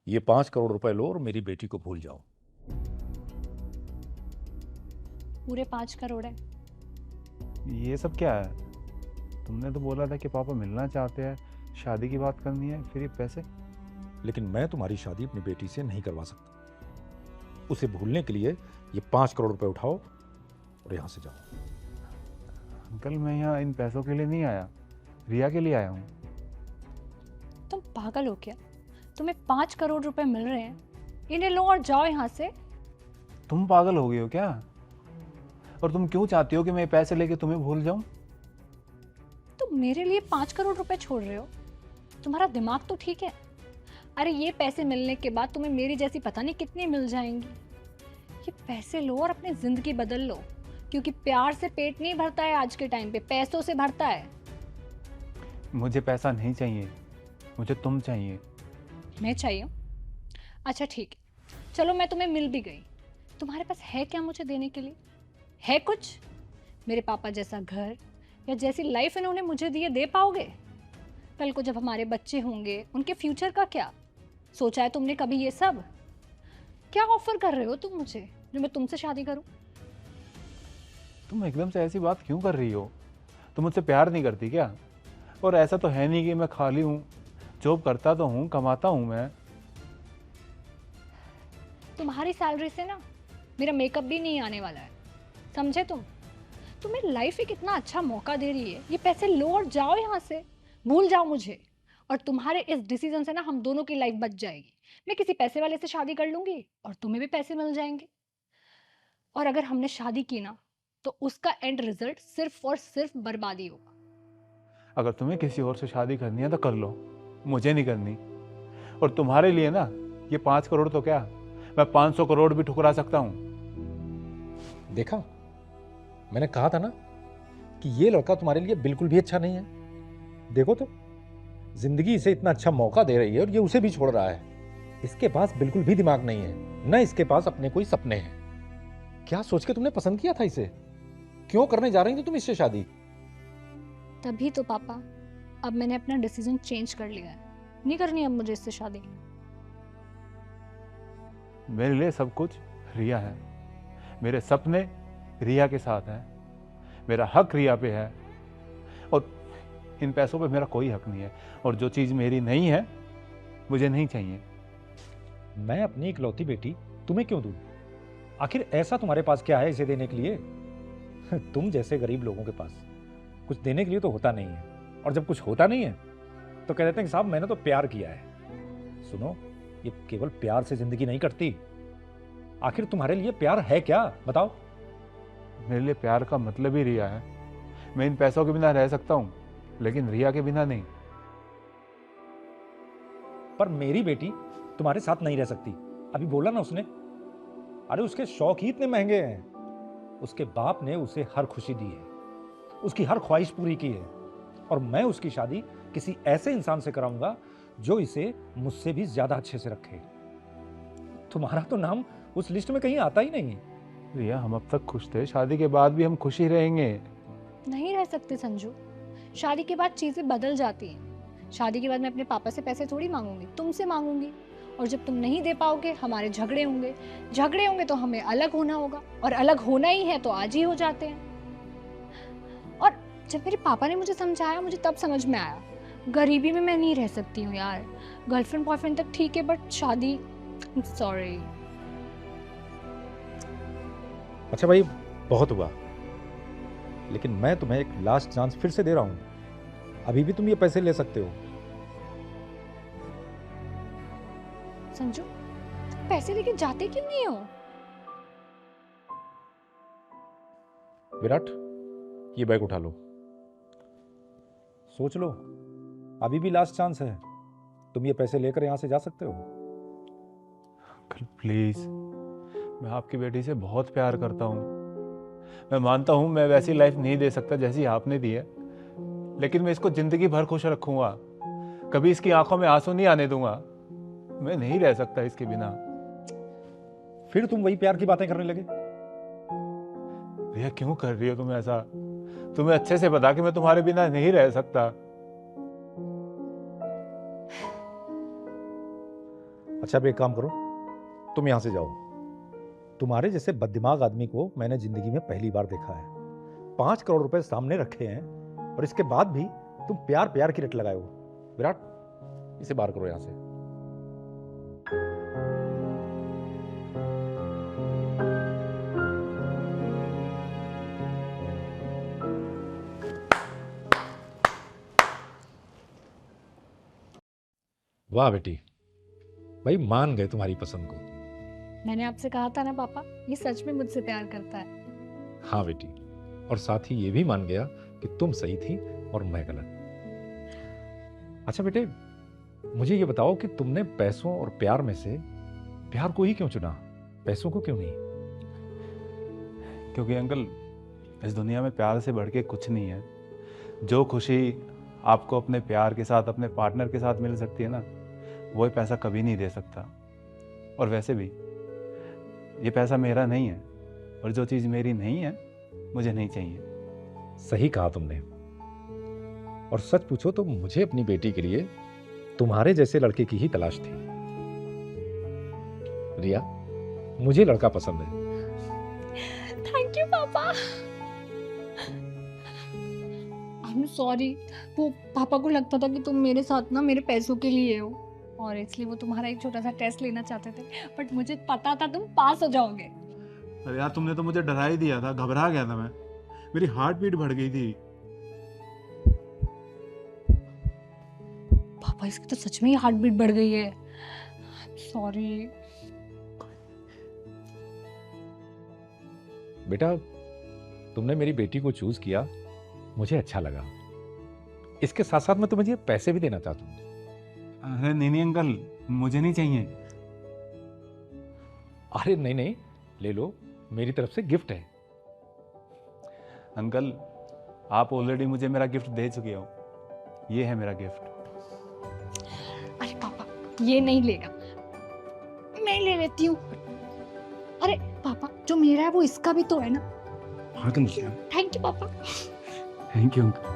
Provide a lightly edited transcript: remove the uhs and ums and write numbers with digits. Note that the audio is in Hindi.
ये 5 करोड़ रुपए लो और मेरी बेटी को भूल जाओ। पूरे 5 करोड़ है। ये सब क्या है? तुमने तो बोला था कि पापा मिलना चाहते हैं, शादी की बात करनी है, फिर ये पैसे? लेकिन मैं तुम्हारी शादी अपनी बेटी से नहीं करवा सकता। उसे भूलने के लिए ये 5 करोड़ रुपए उठाओ और यहां से जाओ। अंकल, मैं यहाँ इन पैसों के लिए नहीं आया, रिया के लिए आया हूँ। तुम पागल हो क्या? तुम्हें 5 करोड़ रुपए मिल रहे हैं, इन्हें लो और जाओ यहाँ से। तुम पागल हो गए हो क्या? और तुम क्यों चाहती हो कि मैं ये पैसे लेके तुम्हें भूल जाऊं? तुम मेरे लिए 5 करोड़ रुपए छोड़ रहे हो? तुम्हारा दिमाग तो ठीक है? अरे ये पैसे मिलने के बाद तुम्हें मेरी जैसी पता नहीं कितनी मिल जाएंगी। ये पैसे लो और अपनी जिंदगी बदल लो, क्योंकि प्यार से पेट नहीं भरता है आज के टाइम पे, पैसों से भरता है। मुझे पैसा नहीं चाहिए, मुझे तुम चाहिए। मैं चाहिए? अच्छा ठीक है, चलो मैं तुम्हें मिल भी गई। तुम्हारे पास है क्या मुझे देने के लिए? है कुछ? मेरे पापा जैसा घर या जैसी लाइफ इन्होंने मुझे दी है दे पाओगे? कल को जब हमारे बच्चे होंगे उनके फ्यूचर का क्या? सोचा है तुमने कभी ये सब? क्या ऑफर कर रहे हो तुम मुझे जो मैं तुमसे शादी करूं? तुम एकदम से ऐसी बात क्यों कर रही हो? तुम मुझसे प्यार नहीं करती क्या? और ऐसा तो है नहीं कि मैं खाली हूँ, जॉब करता तो हूँ, कमाता हूँ मैं। तुम्हारी सैलरी से ना मेरा मेकअप भी नहीं आने वाला है, समझे तुम? तुम्हें लाइफ एक इतना अच्छा मौका दे रही है, ये पैसे लो और जाओ यहाँ से, भूल जाओ मुझे। और तुम्हारे इस डिसीजन से ना हम दोनों की लाइफ बच जाएगी। मैं किसी पैसे वाले से शादी कर लूंगी और तुम्हें भी पैसे मिल जाएंगे। और अगर हमने शादी की ना तो उसका एंड रिजल्ट सिर्फ और सिर्फ बर्बादी होगा। अगर तुम्हें किसी और से शादी करनी है तो कर लो, मुझे नहीं करनी। और तुम्हारे लिए ना ये 5 करोड़ तो क्या, मैं 500 करोड़ भी ठुकरा सकता हूँ। देखा, मैंने कहा था ना कि ये लड़का तुम्हारे लिए बिल्कुल भी अच्छा नहीं है। देखो तो, जिंदगी इसे इतना अच्छा मौका दे रही है और ये उसे भी छोड़ रहा है। इसके पास बिल्कुल भी दिमाग नहीं है, न इसके पास अपने कोई सपने हैं। क्या सोच के तुमने पसंद किया था इसे? क्यों करने जा रही थी तुम इससे शादी? तभी तो पापा, अब मैंने अपना डिसीजन चेंज कर लिया है। नहीं करनी अब मुझे इससे शादी। मेरे लिए सब कुछ रिया है, मेरे सपने रिया के साथ हैं, मेरा हक रिया पे है। और इन पैसों पे मेरा कोई हक नहीं है। और जो चीज़ मेरी नहीं है मुझे नहीं चाहिए। मैं अपनी इकलौती बेटी तुम्हें क्यों दूं? आखिर ऐसा तुम्हारे पास क्या है इसे देने के लिए? तुम जैसे गरीब लोगों के पास कुछ देने के लिए तो होता नहीं है, और जब कुछ होता नहीं है तो कह देते हैं कि साहब मैंने तो प्यार किया है। सुनो, ये केवल प्यार से जिंदगी नहीं कटती। आखिर तुम्हारे लिए प्यार है क्या, बताओ? मेरे लिए प्यार का मतलब ही रिया है। मैं इन पैसों के बिना रह सकता हूँ, लेकिन रिया के बिना नहीं। पर मेरी बेटी तुम्हारे साथ नहीं रह सकती, अभी बोला ना उसने। अरे उसके शौक ही इतने महंगे हैं। उसके बाप ने उसे हर खुशी दी है, उसकी हर ख्वाहिश पूरी की है, और मैं उसकी शादी किसी ऐसे इंसान से कराऊंगा जो इसे मुझसे भी ज्यादा अच्छे से रखे। तुम्हारा तो नाम उस लिस्ट में कहीं आता ही नहीं। रिया, हम अब तक खुश थे, शादी के बाद भी हम खुश ही रहेंगे। नहीं रह सकते संजू। शादी के बाद चीजें बदल जाती हैं। शादी के बाद मैं अपने पापा से पैसे थोड़ी मांगूंगी, तुमसे मांगूंगी। और जब तुम नहीं दे पाओगे हमारे झगड़े होंगे। झगड़े होंगे तो हमें अलग होना होगा, और अलग होना ही है तो आज ही हो जाते हैं। और जब मेरे पापा ने मुझे समझाया मुझे तब समझ में आया, गरीबी में मैं नहीं रह सकती हूँ यार। गर्लफ्रेंड बॉयफ्रेंड तक ठीक है, बट शादी, सॉरी। अच्छा भाई, बहुत हुआ, लेकिन मैं तुम्हें एक लास्ट चांस फिर से दे रहा हूं। अभी भी तुम ये पैसे ले सकते हो। संजू, तुम पैसे लेके जाते क्यों नहीं हो? विराट, ये बैग उठा लो। सोच लो, अभी भी लास्ट चांस है। तुम ये पैसे लेकर यहां से जा सकते हो। अंकल प्लीज, मैं आपकी बेटी से बहुत प्यार करता हूँ। मैं मानता हूँ मैं वैसी लाइफ नहीं दे सकता जैसी आपने दी है, लेकिन मैं इसको जिंदगी भर खुश रखूंगा। कभी इसकी आंखों में आंसू नहीं आने दूंगा। मैं नहीं रह सकता इसके बिना। फिर तुम वही प्यार की बातें करने लगे। भैया, क्यों कर रही हो तुम ऐसा? तुम्हें अच्छे से पता कि मैं तुम्हारे बिना नहीं रह सकता। अच्छा अब एक काम करो, तुम यहाँ से जाओ। तुम्हारे जैसे बददिमाग आदमी को मैंने जिंदगी में पहली बार देखा है। 5 करोड़ रुपए सामने रखे हैं और इसके बाद भी तुम प्यार प्यार की रट लगाए हो। विराट, इसे बाहर करो यहाँ से। वाह बेटी, भाई मान गए तुम्हारी पसंद को। मैंने आपसे कहा था ना पापा, ये सच में मुझसे प्यार करता है। हाँ बेटी, और साथ ही ये भी मान गया कि तुम सही थी और मैं गलत। अच्छा बेटे, मुझे ये बताओ कि तुमने पैसों और प्यार में से प्यार को ही क्यों चुना, पैसों को क्यों नहीं? क्योंकि अंकल, इस दुनिया में प्यार से बढ़ के कुछ नहीं है। जो खुशी आपको अपने प्यार के साथ, अपने पार्टनर के साथ मिल सकती है ना, वो पैसा कभी नहीं दे सकता। और वैसे भी ये पैसा मेरा नहीं है, और जो चीज़ मेरी नहीं है मुझे नहीं चाहिए। सही कहा तुमने। और सच पूछो तो मुझे अपनी बेटी के लिए तुम्हारे जैसे लड़के की ही तलाश थी। रिया, मुझे लड़का पसंद है। थैंक यू पापा। आई एम सॉरी, वो पापा को लगता था कि तुम मेरे साथ ना मेरे पैसों के लिए हो, और इसलिए वो तुम्हारा एक छोटा सा टेस्ट लेना चाहते थे, बट मुझे पता था तुम पास हो जाओगे। अरे यार, तुमने तो मुझे डरा ही दिया था, घबरा गया था मैं, मेरी हार्ट बीट बढ़ गई थी। पापा, इसकी तो सच में ही हार्ट बीट बढ़ गई है। सॉरी। बेटा, तुमने मेरी बेटी को चूज किया, मुझे अच्छा लगा। इसके साथ साथ मैं तुम्हें ये पैसे भी देना चाहता हूँ। अरे नहीं अंकल, मुझे नहीं चाहिए। अरे नहीं नहीं, ले लो, मेरी तरफ से गिफ्ट है। अंकल, आप ऑलरेडी मुझे मेरा गिफ्ट दे चुके हो, ये है मेरा गिफ्ट। अरे पापा, ये नहीं लेगा, मैं ले लेती हूँ। अरे पापा, जो मेरा है वो इसका भी तो है ना। हाँ तुम। थैंक यू पापा। Thank you uncle.